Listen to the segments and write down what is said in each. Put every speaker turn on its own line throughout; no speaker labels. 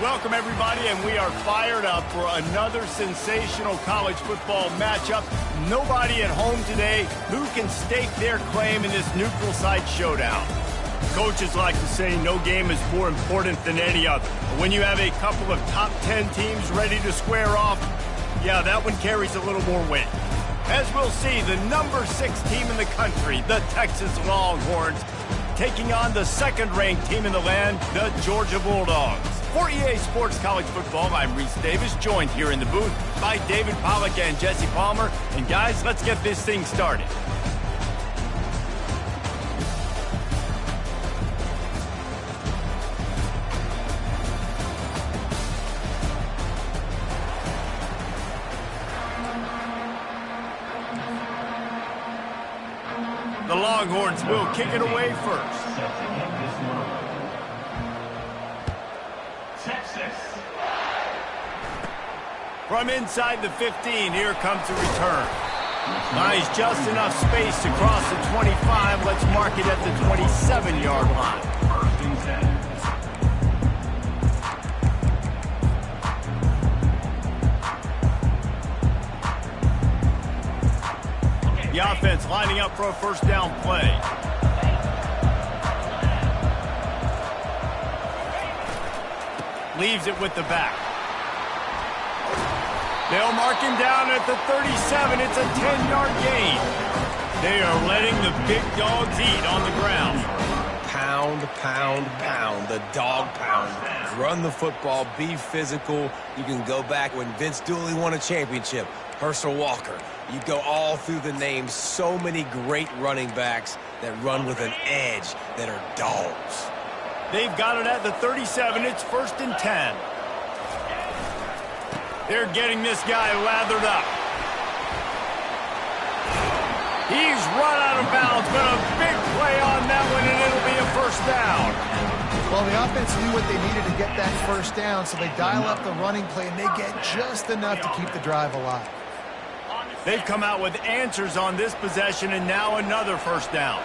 Welcome, everybody, and we are fired up for another sensational college football matchup. Nobody at home today who can stake their claim in this neutral site showdown. Coaches like to say no game is more important than any other. But when you have a couple of top 10 teams ready to square off, yeah, that one carries a little more weight. As we'll see, the number 6 team in the country, the Texas Longhorns, taking on the second-ranked team in the land, the Georgia Bulldogs. For EA Sports College Football, I'm Reese Davis, joined here in the booth by David Pollack and Jesse Palmer. And guys, let's get this thing started. The Longhorns will kick it away first. From inside the 15, here comes the return. Nice, just enough space to cross the 25. Let's mark it at the 27-yard line. First and 10. The offense lining up for a first down play. Leaves it with the back. They'll mark him down at the 37. It's a 10-yard gain. They are letting the big dogs eat on the ground.
Pound, pound, pound. The dog pound. Run the football. Be physical. You can go back when Vince Dooley won a championship. Herschel Walker. You go all through the names. So many great running backs that run with an edge that are dogs.
They've got it at the 37. It's first and 10. They're getting this guy lathered up. He's run out of bounds, but a big play on that one, and it'll be a first down.
Well, the offense knew what they needed to get that first down, so they dial up the running play, and they get just enough to keep the drive alive.
They've come out with answers on this possession, and now another first down.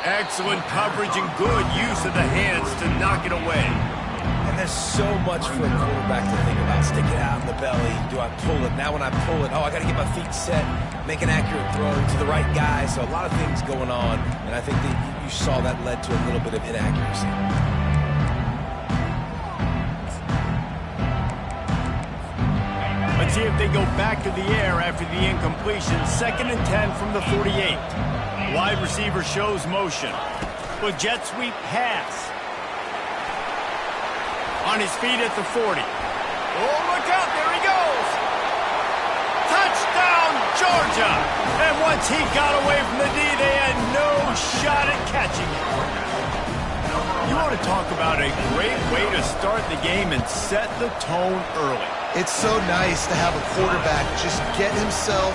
Excellent coverage and good use of the hands to knock it away.
And there's so much for a quarterback to think about. Stick it out in the belly. Do I pull it? Now when I pull it, I got to get my feet set, make an accurate throw to the right guy. So a lot of things going on, and I think that you saw that led to a little bit of inaccuracy.
Let's see if they go back to the air after the incompletion. Second and 10 from the 48. Wide receiver shows motion. With jet sweep pass. On his feet at the 40. Oh, look out, there he goes. Touchdown, Georgia. And once he got away from the D, they had no shot at catching him. You want to talk about a great way to start the game and set the tone early.
It's so nice to have a quarterback just get himself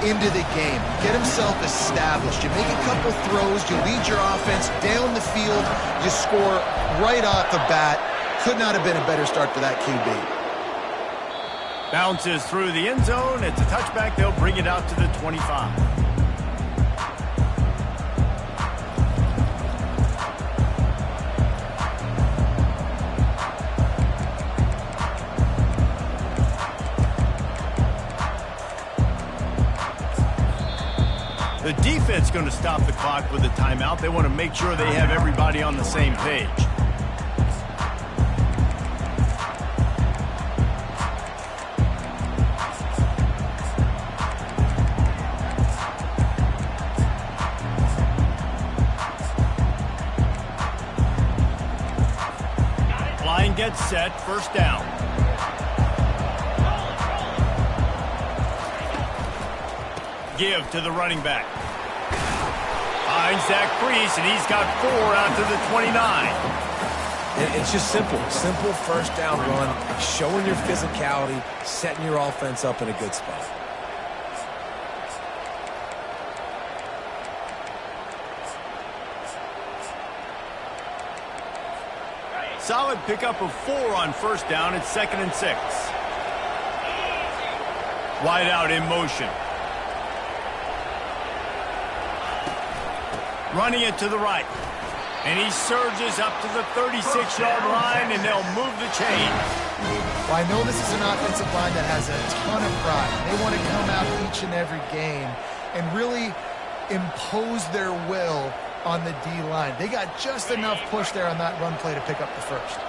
into the game, get himself established. You make a couple throws, you lead your offense down the field, you score right off the bat. Could not have been a better start for that QB.
Bounces through the end zone. It's a touchback. They'll bring it out to the 25. The defense going to stop the clock with a timeout. They want to make sure they have everybody on the same page. Line gets set, first down. Give to the running back. Finds Zach Priest, and he's got 4 out to the 29.
It's just simple. Simple first down run, showing your physicality, setting your offense up in a good spot.
Solid pickup of 4 on first down. It's second and 6. Wide out in motion. Running it to the right. And he surges up to the 36-yard line, and they'll move the chains.
Well, I know this is an offensive line that has a ton of pride. They want to come out each and every game and really impose their will on the D-line. They got just enough push there on that run play to pick up the first.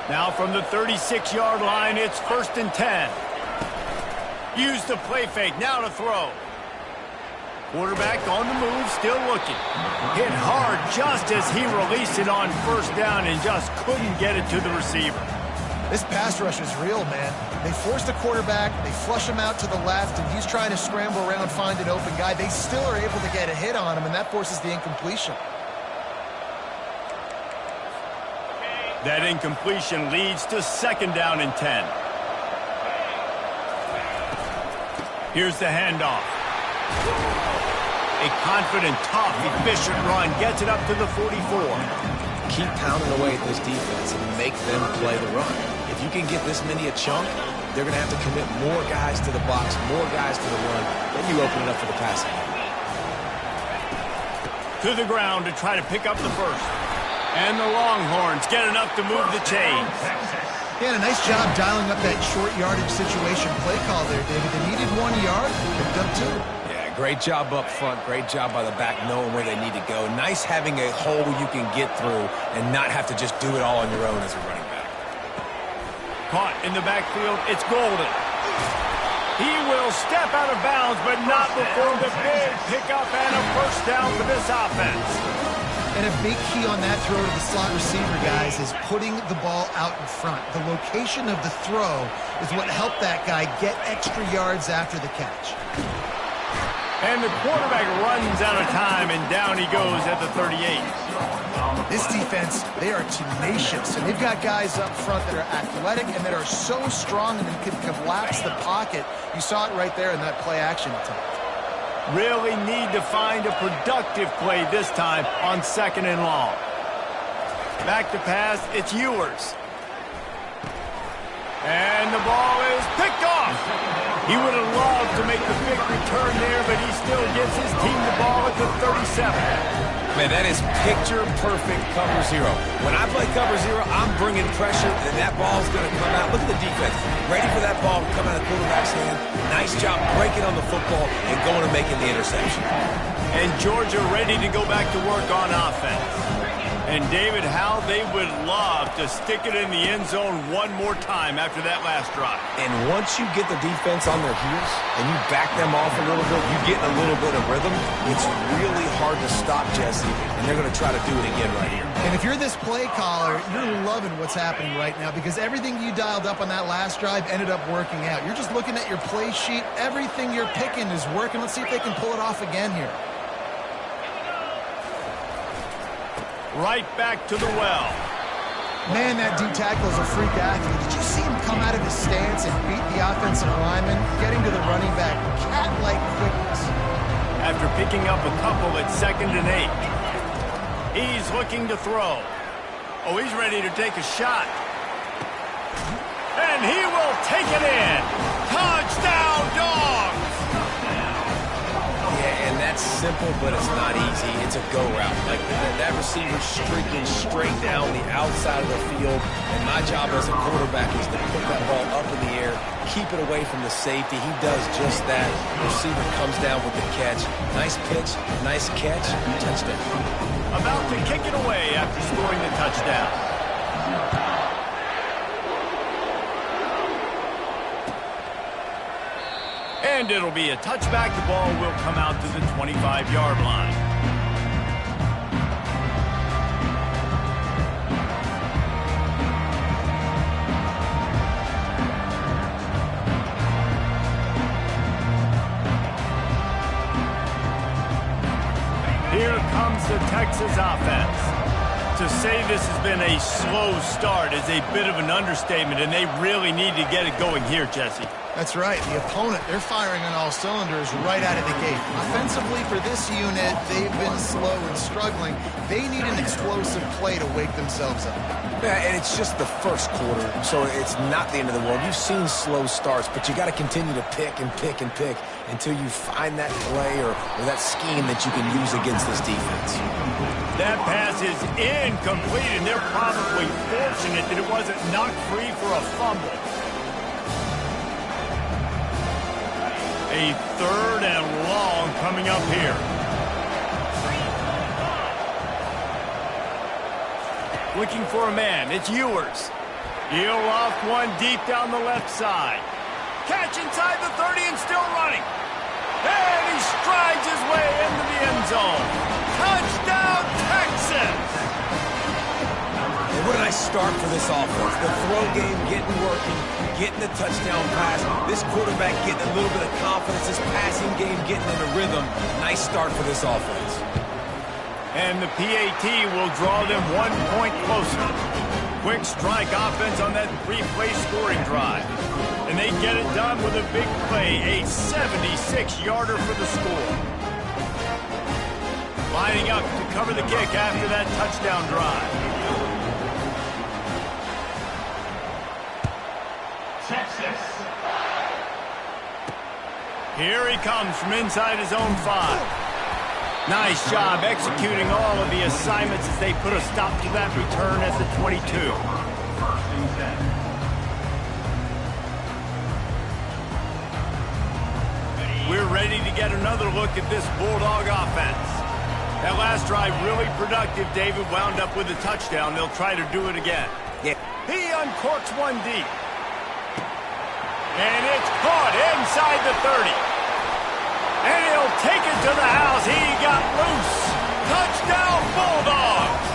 Now from the 36-yard line, it's 1st and 10. Use the play fake, now to throw. Quarterback on the move, still looking. Hit hard just as he released it on 1st down and just couldn't get it to the receiver.
This pass rush is real, man. They force the quarterback, they flush him out to the left, and he's trying to scramble around, find an open guy. They still are able to get a hit on him, and that forces the incompletion.
That incompletion leads to 2nd down and 10. Here's the handoff. A confident, tough, efficient run gets it up to the 44.
Keep pounding away at this defense and make them play the run. If you can get this many a chunk, they're going to have to commit more guys to the box, more guys to the run, then you open it up for the passing.
To the ground to try to pick up the first. And the Longhorns get enough to move the chains.
Yeah, a nice job dialing up that short yardage situation play call there, David. They needed 1 yard, picked up 2.
Great job up front. Great job by the back knowing where they need to go. Nice having a hole where you can get through and not have to just do it all on your own as a running back.
Caught in the backfield. It's Golden. He will step out of bounds, but not before the big pickup and a 1st down for this offense.
And a big key on that throw to the slot receiver, guys, is putting the ball out in front. The location of the throw is what helped that guy get extra yards after the catch.
And the quarterback runs out of time, and down he goes at the 38.
This defense, they are tenacious, and they've got guys up front that are athletic and that are so strong and can collapse the pocket. You saw it right there in that play-action attempt.
Really need to find a productive play this time on 2nd and long. Back to pass, it's Ewers. And the ball is picked off. He would have loved to make the big return there, but he still gives his team the ball at the 37.
Man, that is picture-perfect cover zero. When I play cover zero, I'm bringing pressure, and that ball's going to come out. Look at the defense. Ready for that ball to come out of the quarterback's hand. Nice job breaking on the football and going and making the interception.
And Georgia ready to go back to work on offense. And David, how they would love to stick it in the end zone one more time after that last drive.
And once you get the defense on their heels and you back them off a little bit, you get a little bit of rhythm, it's really hard to stop Jesse, and they're going to try to do it again right here.
And if you're this play caller, you're loving what's happening right now because everything you dialed up on that last drive ended up working out. You're just looking at your play sheet. Everything you're picking is working. Let's see if they can pull it off again here.
Right back to the well.
Man, that D tackle is a freak athlete. Did you see him come out of his stance and beat the offensive lineman, getting to the running back? Cat-like quickness.
After picking up a couple at 2nd and 8. He's looking to throw. Oh, he's ready to take a shot. And he will take it in. Touchdown, Dogs!
Yeah, and that's simple, but it's not easy. It's a go route. Like that receiver streaking straight down the outside of the field. And my job as a quarterback is to put that ball up in the air, keep it away from the safety. He does just that. The receiver comes down with the catch. Nice pitch, nice catch, touchdown.
About to kick it away after scoring the touchdown. And it'll be a touchback. The ball will come out to the 25-yard line. Here comes the Texas offense. To say this has been a slow start is a bit of an understatement, and they really need to get it going here, Jesse.
That's right. The opponent, they're firing on all cylinders right out of the gate. Offensively, for this unit, they've been slow and struggling. They need an explosive play to wake themselves up.
Yeah, and it's just the first quarter, so it's not the end of the world. You've seen slow starts, but you got to continue to pick and pick and pick until you find that play or that scheme that you can use against this defense.
That pass is incomplete, and they're probably fortunate that it wasn't knocked free for a fumble. A 3rd and long coming up here. Looking for a man. It's Ewers. He'll off one deep down the left side. Catch inside the 30 and still running. And he strides his way into the end zone. Touchdown, Texas!
What a nice start for this offense. The throw game getting working, getting the touchdown pass. This quarterback getting a little bit of confidence. This passing game getting in a rhythm. Nice start for this offense.
And the PAT will draw them 1 point closer. Quick strike offense on that 3-play scoring drive. And they get it done with a big play, a 76-yarder for the score. Lining up to cover the kick after that touchdown drive. Texas. Here he comes from inside his own 5. Nice job executing all of the assignments as they put a stop to that return at the 22. We're ready to get another look at this Bulldog offense. That last drive really productive. David wound up with a touchdown. They'll try to do it again.
Yeah.
He uncorks one deep. And it's caught inside the 30. And he'll take it to the house. He got loose. Touchdown, Bulldogs.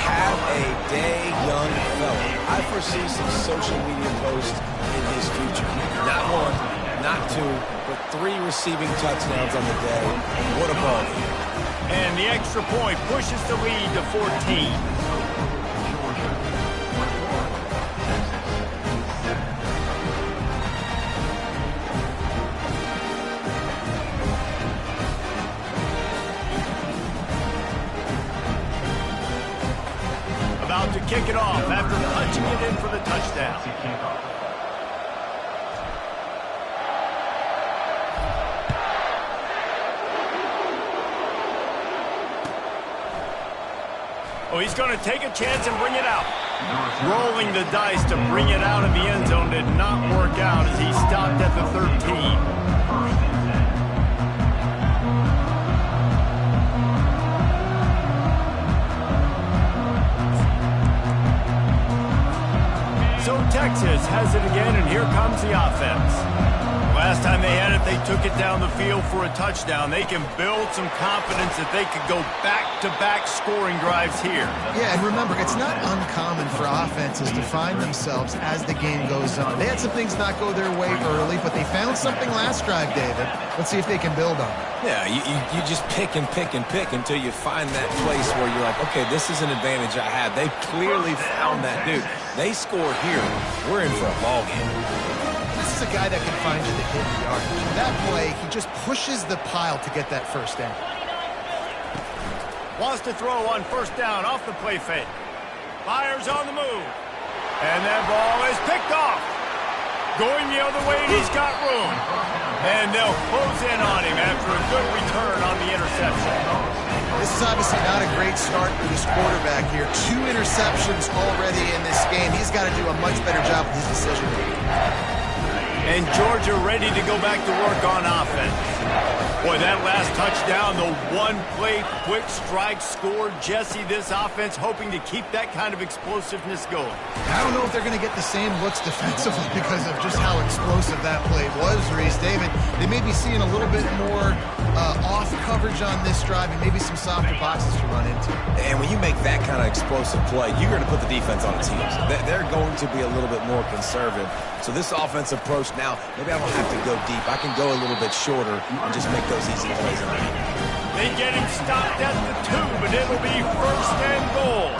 Have a day, young fella. I foresee some social media posts in his future. Not 1, not 2, but 3 receiving touchdowns on the day. What a ball game.
And the extra point pushes the lead to 14. About to kick it off after punching it in for the touchdown. Oh, he's going to take a chance and bring it out. Rolling the dice to bring it out of the end zone did not work out as he stopped at the 13. So Texas has it again, and here comes the offense. Last time they had it, they took it down the field for a touchdown. They can build some confidence that they could go back-to-back scoring drives here.
Yeah, and remember, it's not uncommon for offenses to find themselves as the game goes on. They had some things not go their way early, but they found something last drive, David. Let's see if they can build on it.
Yeah, you just pick and pick and pick until you find that place where you're like, okay, this is an advantage I have. They clearly found that dude. They scored here. We're in for a ball game.
This is a guy that can find you the hidden yardage. That play, he just pushes the pile to get that first down.
Wants to throw on first down off the play fake. Fires on the move. And that ball is picked off. Going the other way, and he's got room. And they'll close in on him after a good return on the interception.
This is obviously not a great start for this quarterback here. 2 interceptions already in this game. He's got to do a much better job with his decision-making.
And Georgia ready to go back to work on offense. Boy, that last touchdown, the one-play quick strike score. Jesse, this offense hoping to keep that kind of explosiveness going.
I don't know if they're going to get the same looks defensively because of just how explosive that play was, Reese. David, they may be seeing a little bit more off coverage on this drive and maybe some softer boxes to run into.
And when you make that kind of explosive play, you're going to put the defense on its heels. They're going to be a little bit more conservative. So this offensive approach now, maybe I don't have to go deep. I can go a little bit shorter and just make those easy plays.
They get him stopped at the 2, but it'll be first and goal.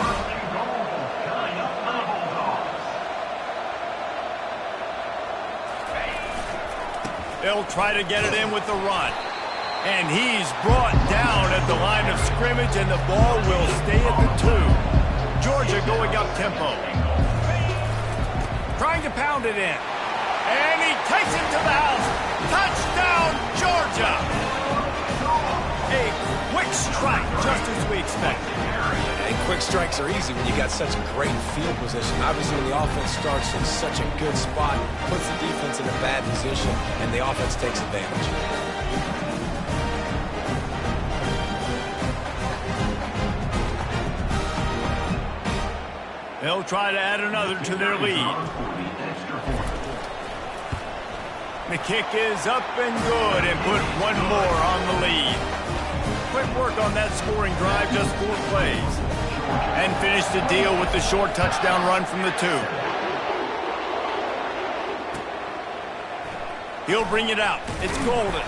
They'll try to get it in with the run. And he's brought down at the line of scrimmage, and the ball will stay at the 2. Georgia going up tempo. Trying to pound it in. And he takes it to the house. Touchdown, Georgia! A quick strike, just as we expected.
And quick strikes are easy when you got such a great field position. Obviously, when the offense starts in such a good spot, puts the defense in a bad position, and the offense takes advantage.
They'll try to add another to their lead. The kick is up and good, and put one more on the lead. Quick work on that scoring drive, just 4 plays. And finish the deal with the short touchdown run from the 2. He'll bring it out. It's golden.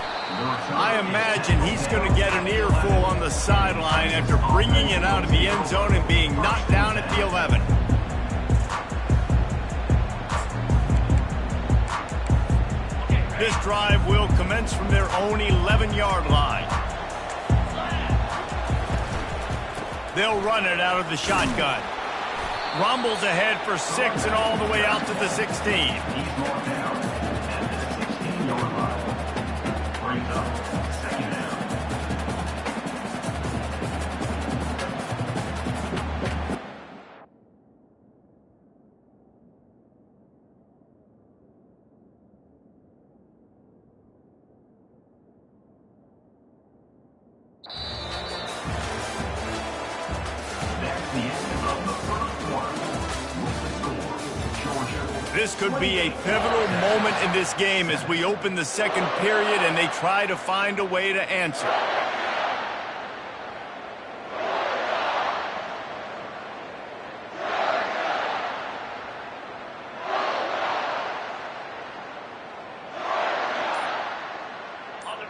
I imagine he's going to get an earful on the sideline after bringing it out of the end zone and being knocked down at the 11. This drive will commence from their own 11-yard line. They'll run it out of the shotgun. Rumbles ahead for 6 and all the way out to the 16.
He's brought down at the 16-yard line. Brings up second down.
This could be a pivotal moment in this game as we open the second period and they try to find a way to answer.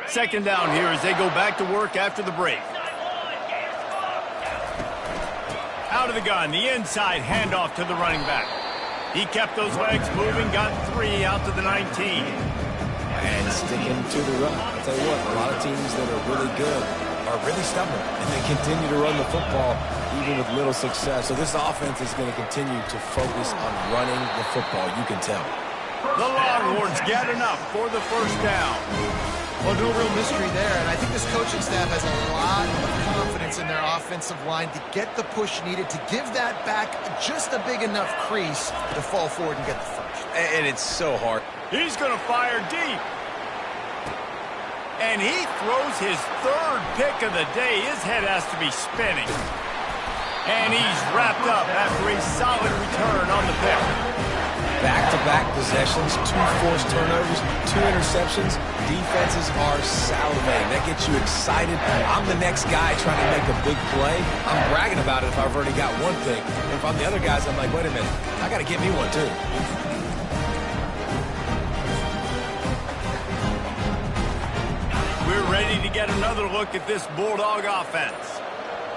Second down here as they go back to work after the break. Out of the gun, the inside handoff to the running back. He kept those legs moving, got 3 out to the 19.
And sticking to the run. I'll tell you what, a lot of teams that are really good are really stubborn, and they continue to run the football even with little success. So this offense is going to continue to focus on running the football, you can tell.
The Longhorns get enough for the first down.
Well, no real mystery there, and I think this coaching staff has a lot of confidence in their offensive line to get the push needed, to give that back just a big enough crease to fall forward and get the first.
And it's so hard.
He's going to fire deep. And he throws his 3rd pick of the day. His head has to be spinning. And he's wrapped up after a solid return on the pick.
Back-to-back possessions, 2 forced turnovers, 2 interceptions. Defenses are salivating. That gets you excited. I'm the next guy trying to make a big play. I'm bragging about it if I've already got one pick. And if I'm the other guys, I'm like, wait a minute, I got to get me one too.
We're ready to get another look at this Bulldog offense.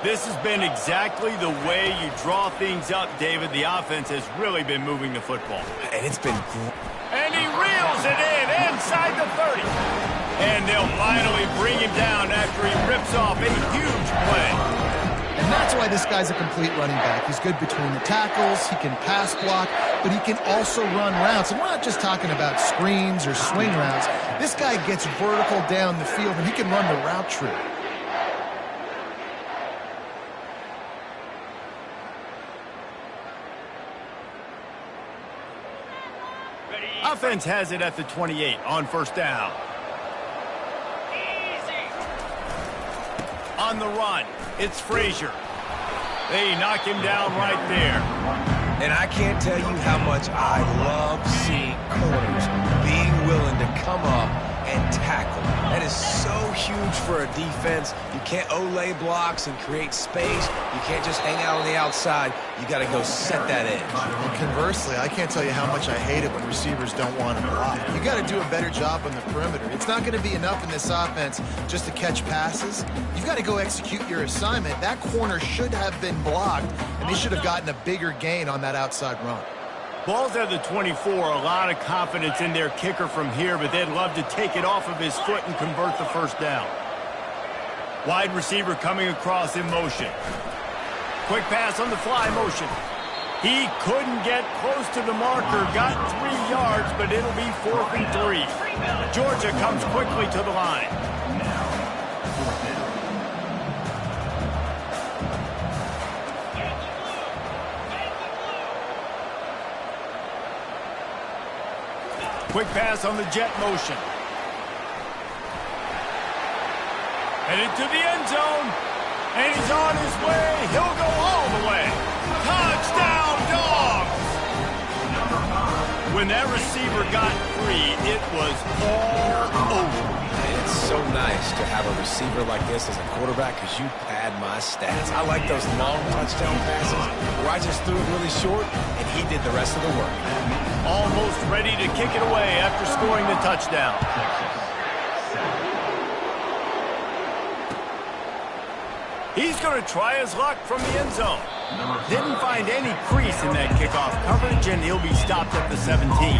This has been exactly the way you draw things up, David. The offense has really been moving the football.
And it's been great.
And he reels it in inside the 30. And they'll finally bring him down after he rips off a huge play.
And that's why this guy's a complete running back. He's good between the tackles, he can pass block, but he can also run routes. And we're not just talking about screens or swing routes. This guy gets vertical down the field, and he can run the route tree.
Offense has it at the 28 on first down. On the run, it's Frazier. They knock him down right there.
And I can't tell you how much I love seeing corners being willing to come up and tackle. That is so huge for a defense. You can't olay blocks and create space. You can't just hang out on the outside. You got to go set that edge.
And conversely, I can't tell you how much I hate it when receivers don't want to block. You got to do a better job on the perimeter. It's not going to be enough in this offense just to catch passes. You've got to go execute your assignment. That corner should have been blocked, and they should have gotten a bigger gain on that outside run.
Ball's at the 24, a lot of confidence in their kicker from here, but they'd love to take it off of his foot and convert the first down. Wide receiver coming across in motion. Quick pass on the fly motion. He couldn't get close to the marker, got 3 yards, but it'll be 4th and 3. Georgia comes quickly to the line. Quick pass on the jet motion. Headed to the end zone. And he's on his way. He'll go all the way. Touchdown, Dogs! When that receiver got free, it was all over.
It's so nice to have a receiver like this as a quarterback because you pad my stats. I like those long touchdown passes where I just threw it really short and he did the rest of the work.
Almost ready to kick it away after scoring the touchdown. He's going to try his luck from the end zone. Didn't find any crease in that kickoff coverage, and he'll be stopped at the 17.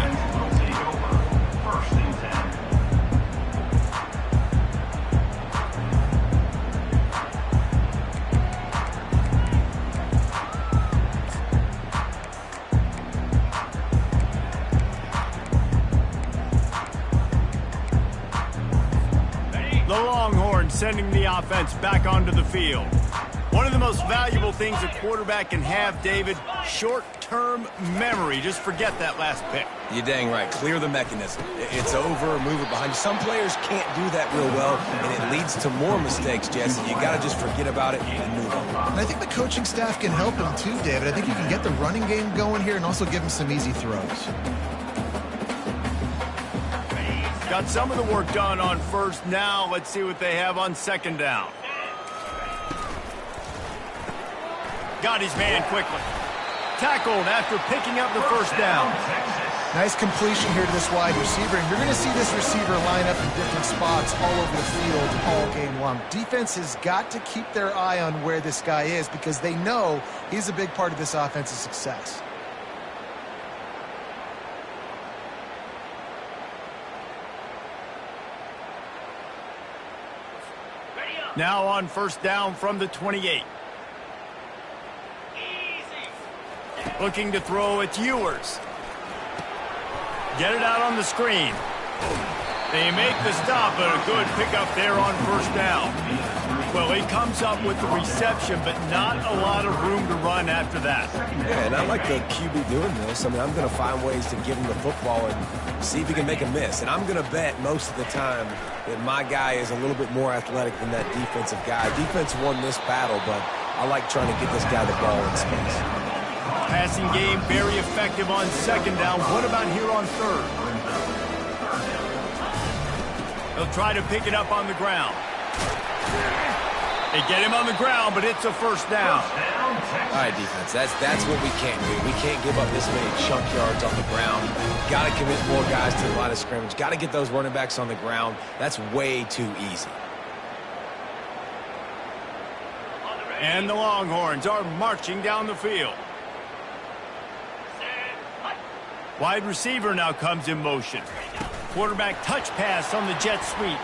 The Longhorns sending the offense back onto the field. One of the most valuable things a quarterback can have, David, short-term memory. Just forget that last pick.
You're dang right. Clear the mechanism. It's over, move it behind you. Some players can't do that real well, and it leads to more mistakes, Jesse. You got to just forget about it and move on.
And I think the coaching staff can help him too, David. I think you can get the running game going here and also give him some easy throws.
Got some of the work done on first. Now let's see what they have on second down. Got his man quickly. Tackled after picking up the first down.
Nice completion here to this wide receiver. And you're going to see this receiver line up in different spots all over the field all game long. Defense has got to keep their eye on where this guy is because they know he's a big part of this offense's success.
Now on first down from the 28. Looking to throw, it's Ewers. Get it out on the screen. They make the stop, but a good pickup there on first down. Well, he comes up with the reception, but not a lot of room to run after that.
Yeah, and I like the QB doing this. I mean, I'm going to find ways to give him the football and see if he can make a miss. And I'm going to bet most of the time that my guy is a little bit more athletic than that defensive guy. Defense won this battle, but I like trying to get this guy the ball in space.
Passing game very effective on second down. What about here on third? They'll try to pick it up on the ground. They get him on the ground, but it's a first down.
All right, defense, that's what we can't do. We can't give up this many chunk yards on the ground. Got to commit more guys to the line of scrimmage. Got to get those running backs on the ground. That's way too easy.
And the Longhorns are marching down the field. Wide receiver now comes in motion. Quarterback touch pass on the jet sweep.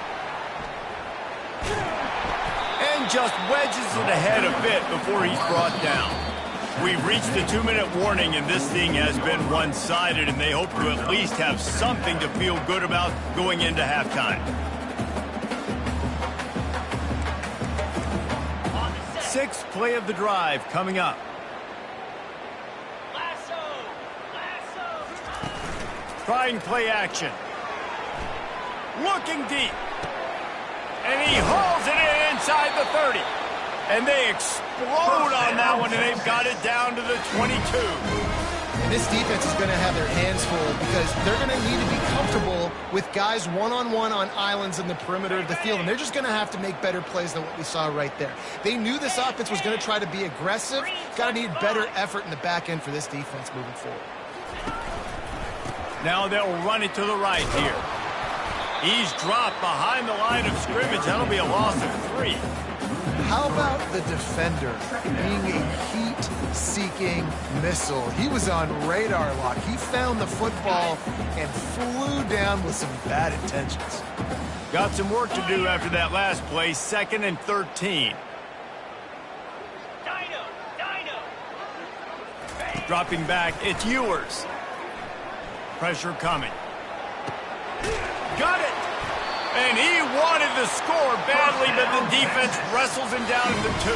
And just wedges it ahead a bit before he's brought down. We've reached the 2-minute warning, and this thing has been one-sided, and they hope to at least have something to feel good about going into halftime. Sixth play of the drive coming up. Trying play action. Looking deep. And he hauls it in inside the 30. And they explode on that one, and they've got it down to the 22.
And this defense is going to have their hands full because they're going to need to be comfortable with guys one-on-one on islands in the perimeter of the field. And they're just going to have to make better plays than what we saw right there. They knew this offense was going to try to be aggressive. Got to need better effort in the back end for this defense moving forward.
Now they'll run it to the right here. He's dropped behind the line of scrimmage. That'll be a loss of 3.
How about the defender being a heat-seeking missile? He was on radar lock. He found the football and flew down with some bad intentions.
Got some work to do after that last play, 2nd and 13. Dropping back, it's Ewers. Pressure coming. Got it! And he wanted the score badly, but the defense wrestles him down at the 2.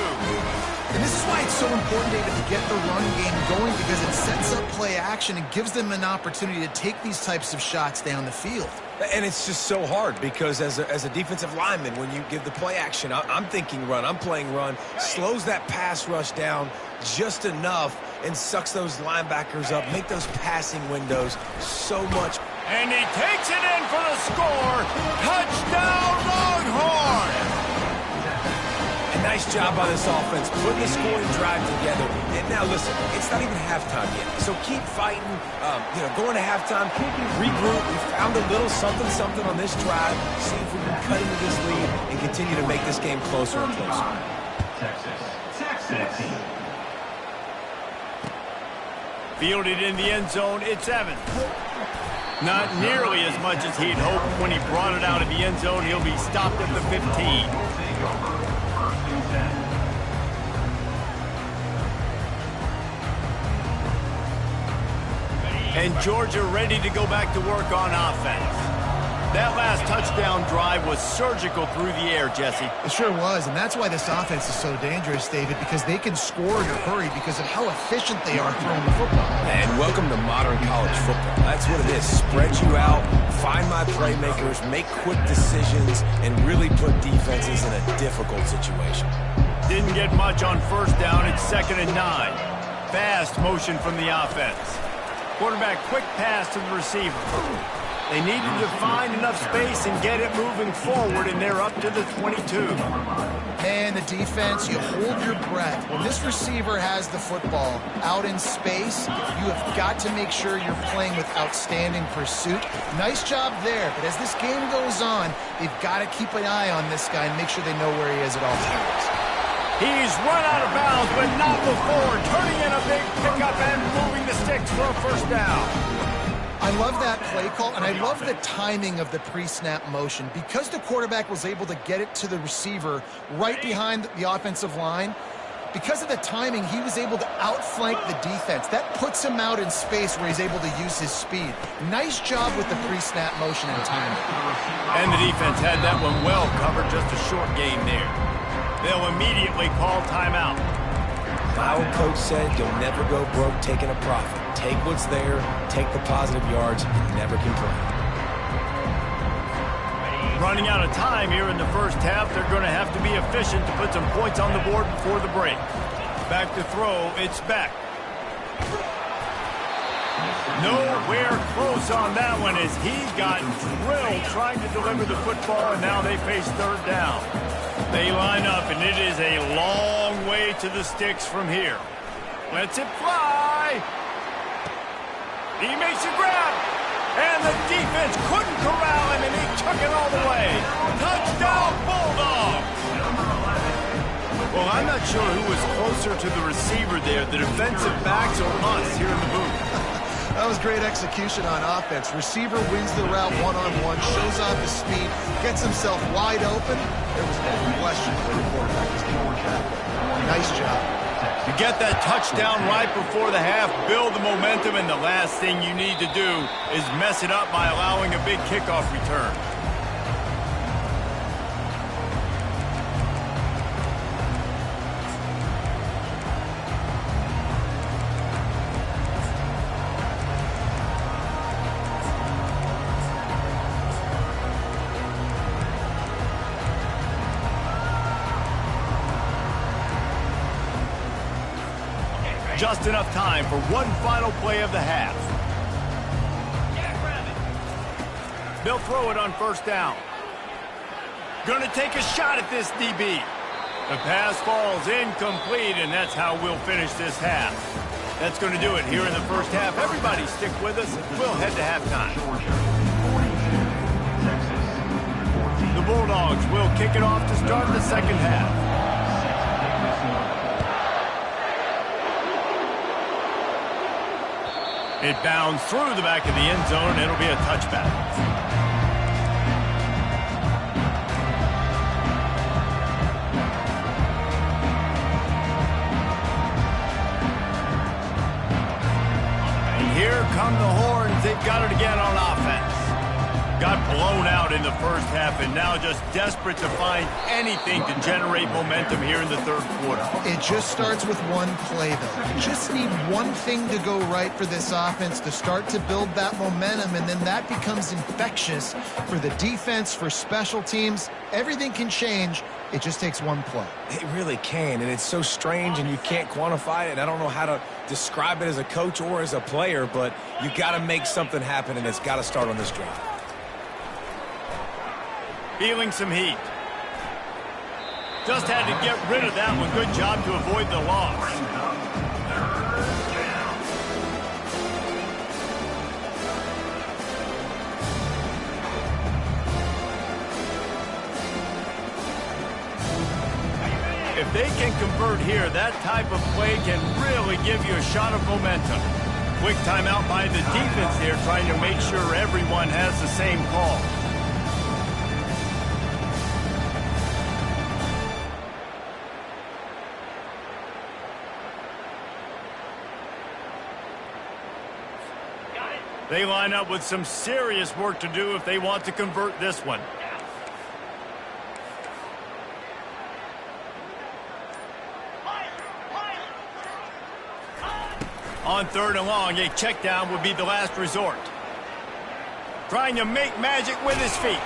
And this is why it's so important, David, to get the run game going, because it sets up play action and gives them an opportunity to take these types of shots down the field.
And it's just so hard because as a defensive lineman, when you give the play action, I'm thinking run, I'm playing run, slows that pass rush down just enough and sucks those linebackers up, make those passing windows so much.
And he takes it in for the score. Touchdown, Longhorn!
A nice job by this offense, putting the scoring drive together. And now, listen, it's not even halftime yet. So keep fighting, going to halftime, regroup. We found a little something on this drive. See if we can cut into this lead and continue to make this game closer and closer.
Texas.
Fielded in the end zone, it's Evans. Not nearly as much as he'd hoped when he brought it out of the end zone. He'll be stopped at the 15. And Georgia ready to go back to work on offense. That last touchdown drive was surgical through the air, Jesse.
It sure was, and that's why this offense is so dangerous, David, because they can score in a hurry because of how efficient they are throwing the football.
And welcome to modern college football. That's what it is. Spread you out, find my playmakers, make quick decisions, and really put defenses in a difficult situation.
Didn't get much on first down. It's 2nd and 9. Fast motion from the offense. Quarterback quick pass to the receiver. They needed to find enough space and get it moving forward, and they're up to the 22.
Man, the defense, you hold your breath. When this receiver has the football out in space, you have got to make sure you're playing with outstanding pursuit. Nice job there, but as this game goes on, they've got to keep an eye on this guy and make sure they know where he is at all times.
He's run out of bounds, but not before. Turning in a big pickup and moving the sticks for a first down.
I love that play call, and I love the timing of the pre-snap motion. Because the quarterback was able to get it to the receiver right behind the offensive line, because of the timing, he was able to outflank the defense. That puts him out in space where he's able to use his speed. Nice job with the pre-snap motion and timing.
And the defense had that one well covered, just a short gain there. They'll immediately call timeout.
My old coach said you'll never go broke taking a profit. Take what's there, take the positive yards, and never complain.
Running out of time here in the first half, they're going to have to be efficient to put some points on the board before the break. Back to throw, it's Beck. Nowhere close on that one as he got drilled trying to deliver the football, and now they face third down. They line up, and it is a long way to the sticks from here. Lets it fly. He makes a grab, and the defense couldn't corral him, and he took it all the way. Touchdown, Bulldogs! Well, I'm not sure who was closer to the receiver there, the defensive backs or us here in the booth.
That was great execution on offense. Receiver wins the route one-on-one, shows off his speed, gets himself wide open. There was no question where the quarterback was going. Nice job.
You get that touchdown right before the half, build the momentum, and the last thing you need to do is mess it up by allowing a big kickoff return. Just enough time for one final play of the half. They'll throw it on first down. Gonna take a shot at this DB. The pass falls incomplete, and that's how we'll finish this half. That's gonna do it here in the first half. Everybody stick with us. We'll head to halftime. The Bulldogs will kick it off to start the second half. It bounds through the back of the end zone. It'll be a touchback. And here come the Horns. They've got it again on offense. Got blown out in the first half and now just desperate to find anything to generate momentum here in the third quarter.
It just starts with one play, though. You just need one thing to go right for this offense to start to build that momentum, and then that becomes infectious for the defense, for special teams. Everything can change. It just takes one play.
It really can, and it's so strange, and you can't quantify it. I don't know how to describe it as a coach or as a player, but you got to make something happen, and it's got to start on this drive.
Feeling some heat. Just had to get rid of that one. Good job to avoid the loss. If they can convert here, that type of play can really give you a shot of momentum. Quick timeout by the defense there, trying to make sure everyone has the same call. They line up with some serious work to do if they want to convert this one. On third and long, a check down would be the last resort. Trying to make magic with his feet.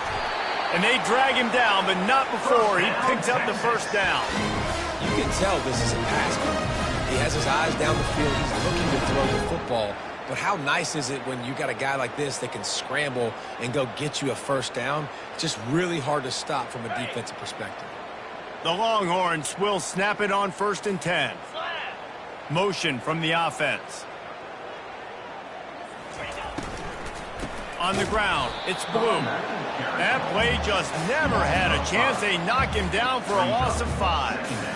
And they drag him down, but not before he picks up the first down.
You can tell this is a pass game. He has his eyes down the field. He's looking to throw the football. But how nice is it when you got a guy like this that can scramble and go get you a first down? It's just really hard to stop from a defensive perspective.
The Longhorns will snap it on 1st and 10. Motion from the offense. On the ground, it's Bloom. That play just never had a chance. They knock him down for a loss of 5.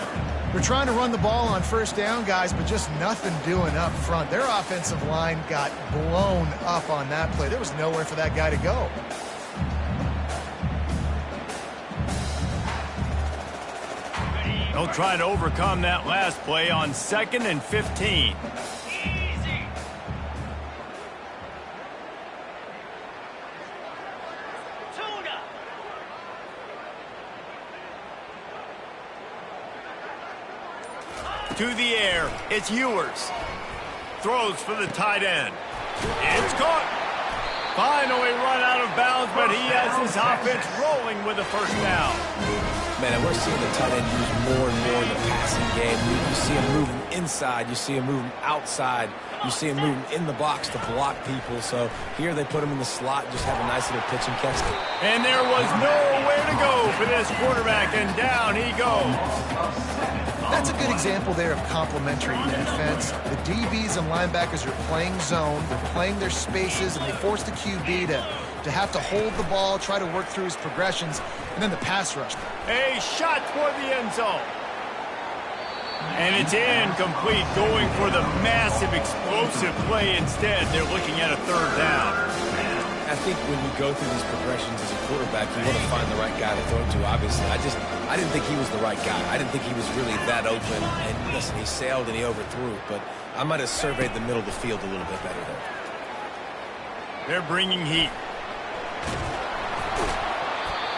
They're trying to run the ball on first down, guys, but just nothing doing up front. Their offensive line got blown up on that play. There was nowhere for that guy to go.
They'll try to overcome that last play on 2nd and 15. To the air, it's Ewers. Throws for the tight end. It's caught. Finally run out of bounds, but he has his offense rolling with a first down.
Man, and we're seeing the tight end used more and more in the passing game. You see him moving inside. You see him moving outside. You see him moving in the box to block people. So here they put him in the slot, just have a nice little pitch and catch.
And there was nowhere to go for this quarterback, and down he goes.
That's a good example there of complementary defense. The DBs and linebackers are playing zone. They're playing their spaces, and they force the QB to have to hold the ball, try to work through his progressions, and then the pass rush.
A shot toward the end zone. And it's incomplete, going for the massive explosive play instead. They're looking at a third down.
I think when you go through these progressions as a quarterback, you want to find the right guy to throw to, obviously. I didn't think he was the right guy. I didn't think he was really that open. And listen, he sailed and he overthrew, but I might have surveyed the middle of the field a little bit better there.
They're bringing heat.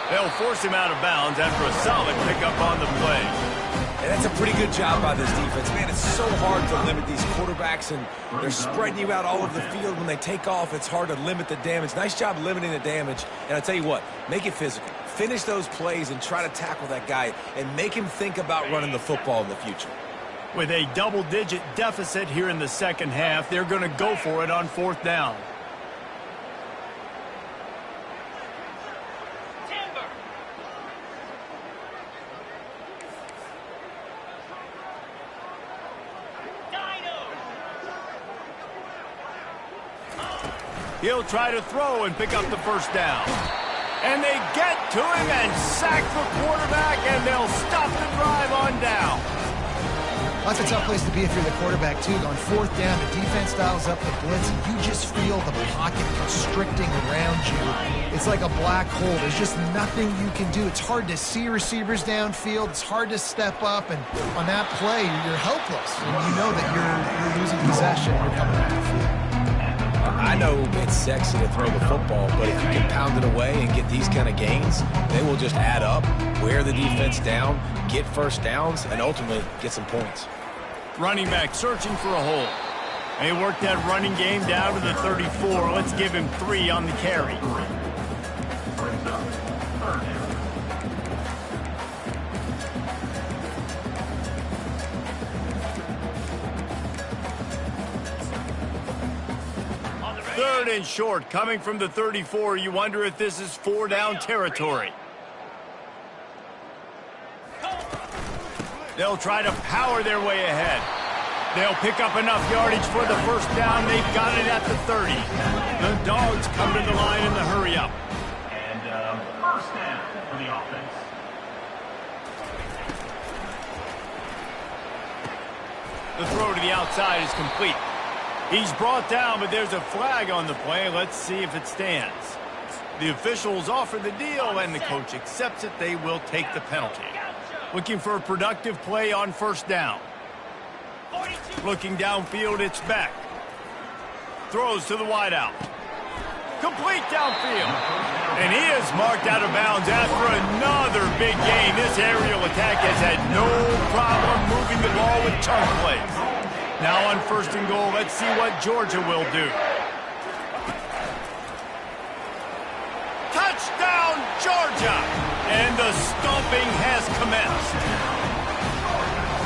They'll force him out of bounds after a solid pickup on the play.
And that's a pretty good job by this defense. Man, it's so hard to limit these quarterbacks, and they're spreading you out all over the field. When they take off, it's hard to limit the damage. Nice job limiting the damage. And I'll tell you what, make it physical. Finish those plays and try to tackle that guy and make him think about running the football in the future.
With a double-digit deficit here in the second half, they're going to go for it on 4th down. He'll try to throw and pick up the first down. And they get to him and sack the quarterback, and they'll stop the drive on down.
That's a tough place to be if you're the quarterback, too. On fourth down, the defense dials up the blitz, and you just feel the pocket constricting around you. It's like a black hole. There's just nothing you can do. It's hard to see receivers downfield. It's hard to step up, and on that play, you're helpless. And you know that you're losing possession. You're coming off the field.
I know it's sexy to throw the football, but if you can pound it away and get these kind of gains, they will just add up, wear the defense down, get first downs, and ultimately get some points.
Running back searching for a hole. They worked that running game down to the 34. Let's give him 3 on the carry.
Brings up third down.
Third and short, coming from the 34. You wonder if this is 4-down territory. They'll try to power their way ahead. They'll pick up enough yardage for the first down. They've got it at the 30. The Dogs come to the line in the hurry up.
And first down for the offense.
The throw to the outside is complete. He's brought down, but there's a flag on the play. Let's see if it stands. The officials offer the deal, and the coach accepts it. They will take the penalty. Looking for a productive play on first down. Looking downfield, it's Beck. Throws to the wideout. Complete downfield. And he is marked out of bounds after another big gain. This aerial attack has had no problem moving the ball with chunk plays. Now on first and goal, let's see what Georgia will do. Touchdown, Georgia! And the stomping has commenced.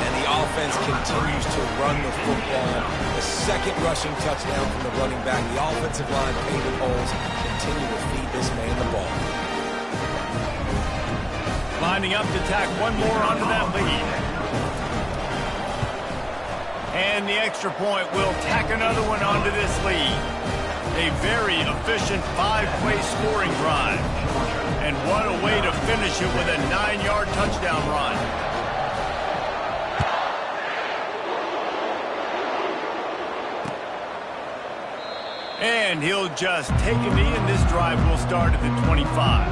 And the offense continues to run the football. The second rushing touchdown from the running back. The offensive line paving holes continue to feed this man the ball.
Lining up to tack one more onto that lead. And the extra point will tack another one onto this lead. A very efficient 5-play scoring drive. And what a way to finish it with a 9-yard touchdown run. And he'll just take a knee, and this drive will start at the 25.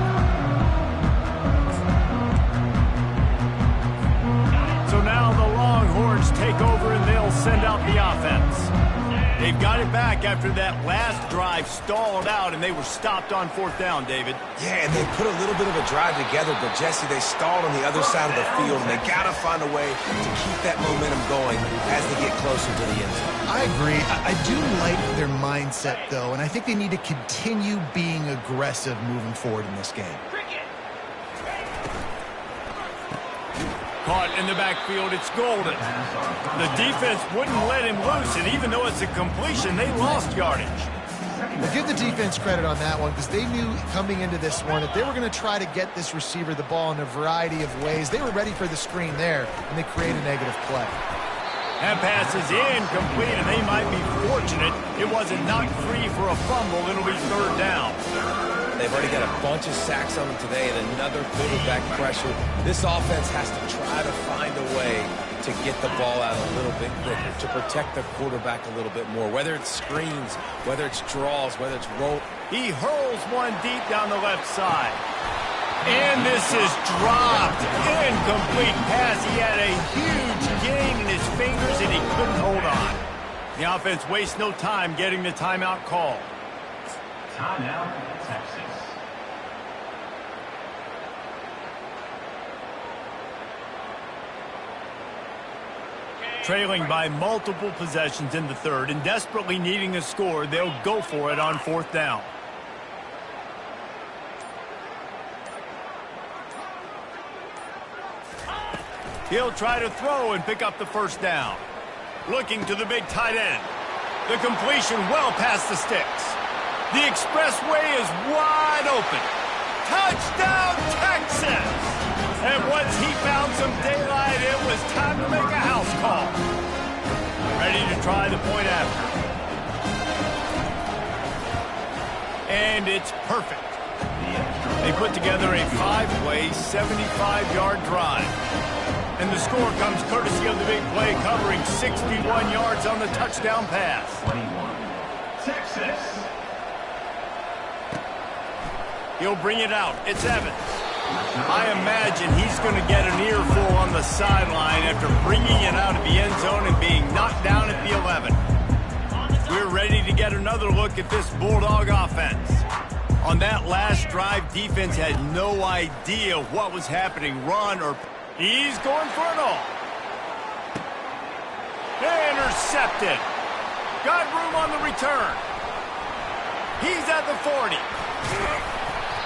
So now the Longhorns take over, and they'll send out the offense. They've got it back after that last drive stalled out, and they were stopped on fourth down, David.
Yeah, and they put a little bit of a drive together, but, Jesse, they stalled on the other side of the field, and they got to find a way to keep that momentum going as they get closer to the end zone.
I agree. I do like their mindset, though, and I think they need to continue being aggressive moving forward in this game.
Caught in the backfield, it's Golden. The defense wouldn't let him loose, and even though it's a completion, they lost yardage.
Well, give the defense credit on that one, because they knew coming into this one that they were going to try to get this receiver the ball in a variety of ways. They were ready for the screen there, and they create a negative play.
That pass is incomplete, and they might be fortunate it wasn't knocked free for a fumble. It'll be third down.
They've already got a bunch of sacks on them today and another quarterback pressure. This offense has to try to find a way to get the ball out a little bit quicker, to protect the quarterback a little bit more, whether it's screens, whether it's draws, whether it's roll.
He hurls one deep down the left side. And this is dropped. Incomplete pass. He had a huge gain in his fingers, and he couldn't hold on. The offense wastes no time getting the timeout call.
Timeout, Texas.
Trailing by multiple possessions in the third and desperately needing a score, they'll go for it on fourth down. He'll try to throw and pick up the first down. Looking to the big tight end. The completion well past the sticks. The expressway is wide open. Touchdown, Texas! And once he found some daylight, it was time to make a house call. Ready to try the point after. And it's perfect. They put together a 5-play, 75-yard drive. And the score comes courtesy of the big play, covering 61 yards on the touchdown pass.
21. Texas.
He'll bring it out. It's Evans. I imagine he's going to get an earful on the sideline after bringing it out of the end zone and being knocked down at the 11. We're ready to get another look at this Bulldog offense. On that last drive, defense had no idea what was happening. Run or... He's going for it all. Intercepted. Got room on the return. He's at the 40.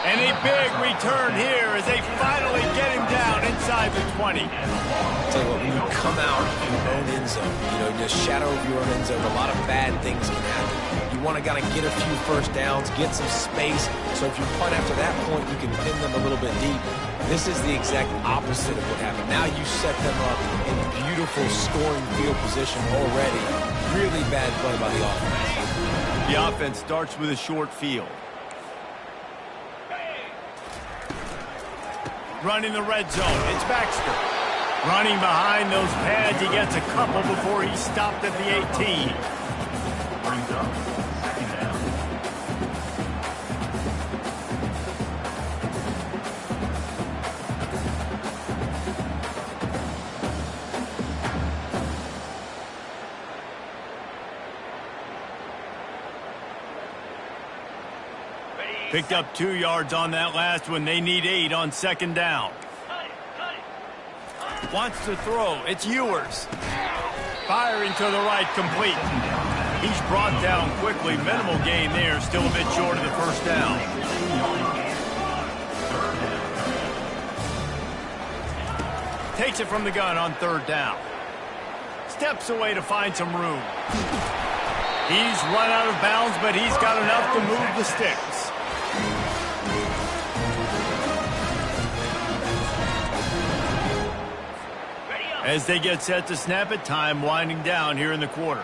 And a big return here as they finally get him down inside the 20.
I'll tell you what, when you come out of your own end zone, just shadow of your own end zone, a lot of bad things can happen. You want to kind of get a few first downs, get some space, so if you punt after that point, you can pin them a little bit deep. This is the exact opposite of what happened. Now you set them up in beautiful scoring field position already. Really bad play by the offense.
The offense starts with a short field. Running the red zone, it's Baxter. Running behind those pads, he gets a couple before he stopped at the 18.
Brings up second down.
Picked up 2 yards on that last one. They need 8 on second down. Wants to throw. It's Ewers. Firing to the right, complete. He's brought down quickly. Minimal gain there. Still a bit short of the first down. Takes it from the gun on third down. Steps away to find some room. He's run out of bounds, but he's got enough to move the sticks. As they get set to snap it, time winding down here in the quarter.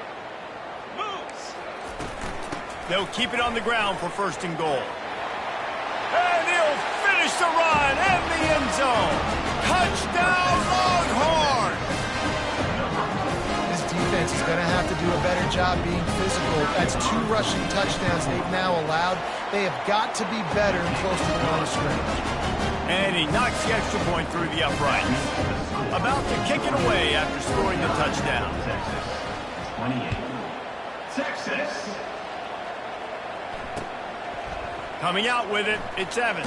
They'll keep it on the ground for first and goal. And he'll finish the run and the end zone. Touchdown, Longhorn!
This defense is going to have to do a better job being physical. That's 2 rushing touchdowns they've now allowed. They have got to be better and close to the line of scrimmage.
And he knocks the extra point through the uprights. About to kick it away after scoring the touchdown.
Texas. 28. Texas.
Coming out with it, it's Evans.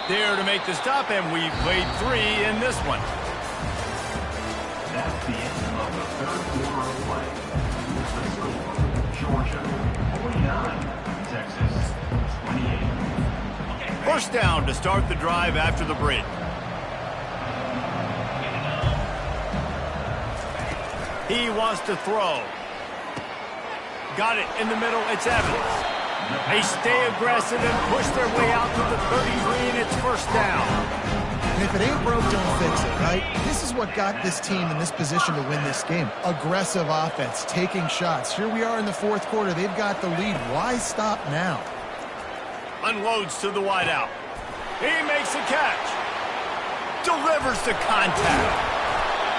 There to make the stop, and we've played 3 in this one.
That's the end of the third quarter of play. The score, Georgia 49, Texas 28.
First down to start the drive after the break. He wants to throw. Got it in the middle, it's Evans. They stay aggressive and push their way out to the 33, and it's first down.
And if it ain't broke, don't fix it, right? This is what got this team in this position to win this game. Aggressive offense, taking shots. Here we are in the fourth quarter. They've got the lead. Why stop now?
Unloads to the wideout. He makes a catch. Delivers the contact.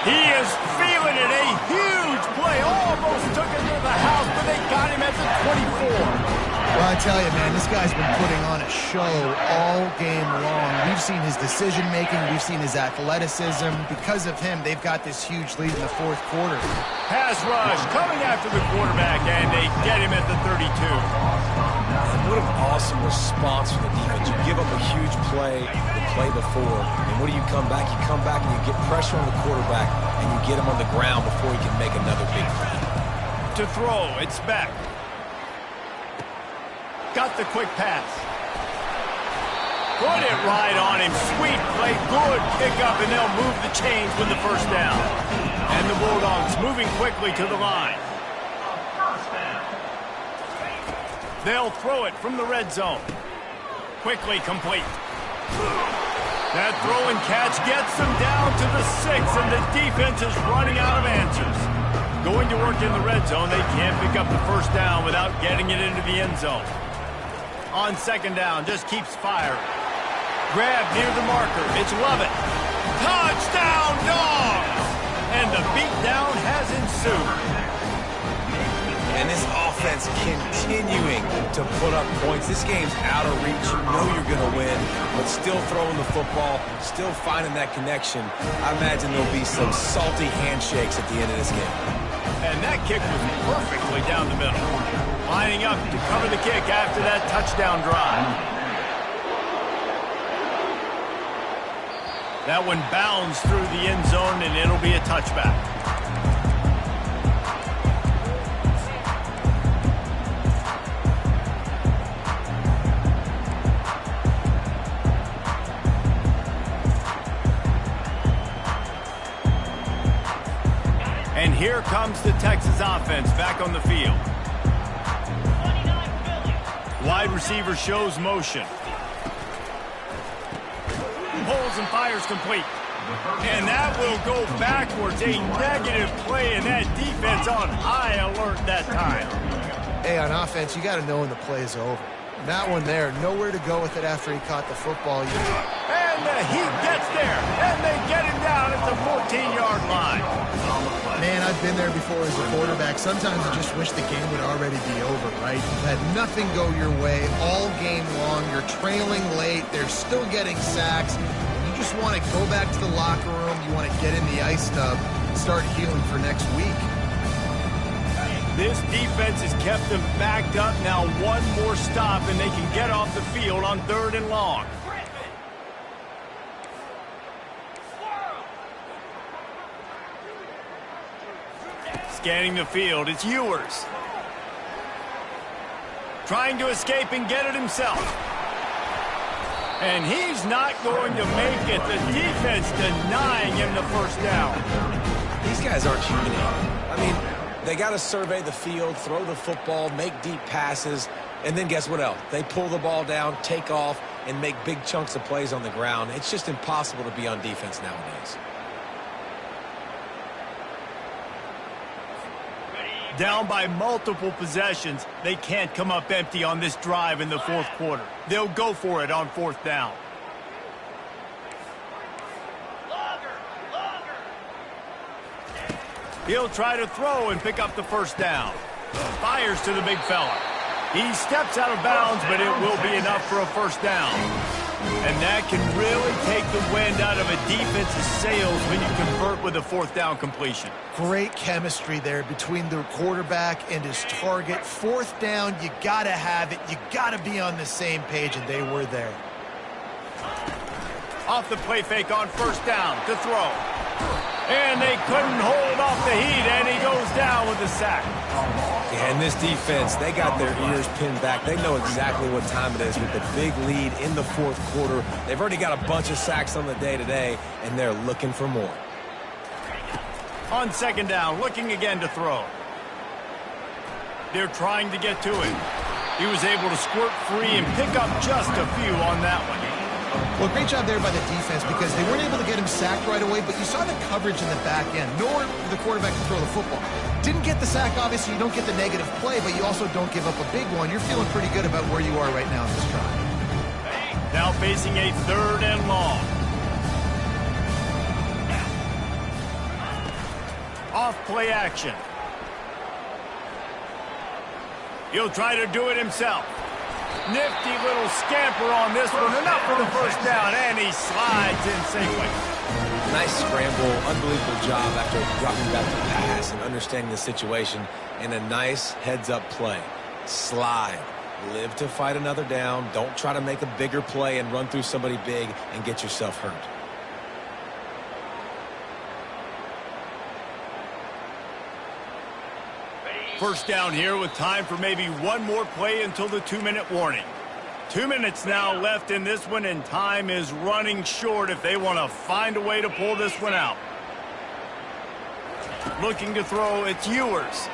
He is feeling it. A huge play. Almost took him to the house, but they got him at the 24.
Well, I tell you, man, this guy's been putting on a show all game long. We've seen his decision-making. We've seen his athleticism. Because of him, they've got this huge lead in the fourth quarter.
Pass rush coming after the quarterback, and they get him at the 32.
What an awesome response from the defense. You give up a huge play the play before, and what do you come back? You come back and you get pressure on the quarterback, and you get him on the ground before he can make another big play.
To throw, it's back. Got the quick pass. Put it right on him. Sweet play, good pickup, and they'll move the chains with the first down. And the Bulldogs moving quickly to the line. They'll throw it from the red zone. Quickly complete. That throw and catch gets them down to the 6, and the defense is running out of answers. Going to work in the red zone, they can't pick up the first down without getting it into the end zone. On second down, just keeps firing. Grab near the marker. It's Lovett. Touchdown! Touchdown, Dogs! And the beatdown has ensued.
And this offense continuing to put up points. This game's out of reach. You know you're going to win, but still throwing the football, still finding that connection. I imagine there'll be some salty handshakes at the end of this game.
And that kick was perfectly down the middle. Lining up to cover the kick after that touchdown drive. That one bounds through the end zone, and it'll be a touchback. And here comes the Texas offense back on the field. Wide receiver shows motion. Pulls and fires complete. And that will go backwards. A negative play, and that defense on high alert that time.
Hey, on offense, you got to know when the play is over. That one there, nowhere to go with it after he caught the football.
And he gets there, and they get him down at the 14-yard line.
Man, I've been there before as a quarterback. Sometimes I just wish the game would already be over, right? You've had nothing go your way all game long. You're trailing late. They're still getting sacks. You just want to go back to the locker room. You want to get in the ice tub and start healing for next week.
This defense has kept them backed up. Now one more stop, and they can get off the field on 3rd and long. Scanning the field, it's Ewers. Trying to escape and get it himself. And he's not going to make it. The defense denying him the first down.
These guys aren't human. I mean, they got to survey the field, throw the football, make deep passes, and then guess what else? They pull the ball down, take off, and make big chunks of plays on the ground. It's just impossible to be on defense nowadays.
Down by multiple possessions, they can't come up empty on this drive in the 4th quarter. They'll go for it on 4th down. He'll try to throw and pick up the first down. Fires to the big fella. He steps out of bounds, but it will be enough for a first down. And that can really take the wind out of a defense's sails when you convert with a 4th down completion.
Great chemistry there between the quarterback and his target. 4th down, you got to have it. You got to be on the same page, and they were there.
Off the play fake on 1st down to throw. And they couldn't hold off the heat, and he goes down with the sack.
Yeah, and this defense, they got their ears pinned back. They know exactly what time it is with the big lead in the 4th quarter. They've already got a bunch of sacks on the day today, and they're looking for more.
On 2nd down, looking again to throw. They're trying to get to him. He was able to squirt free and pick up just a few on that one.
Well, great job there by the defense because they weren't able to get him sacked right away, but you saw the coverage in the back end. Nowhere for the quarterback to throw the football. Didn't get the sack, obviously. You don't get the negative play, but you also don't give up a big one. You're feeling pretty good about where you are right now in this drive.
Now facing a 3rd and long. Off play action. He'll try to do it himself. Nifty little scamper on this one. Enough for the first down, and he slides in safely.
Nice scramble, unbelievable job after dropping back to pass and understanding the situation, and a nice heads-up play. Slide. Live to fight another down. Don't try to make a bigger play and run through somebody big and get yourself hurt.
First down here with time for maybe one more play until the 2-minute warning. 2 minutes now left in this one, and time is running short if they want to find a way to pull this one out. Looking to throw, it's Ewers.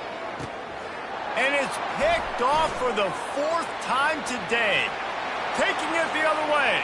And it's picked off for the 4th time today. Taking it the other way.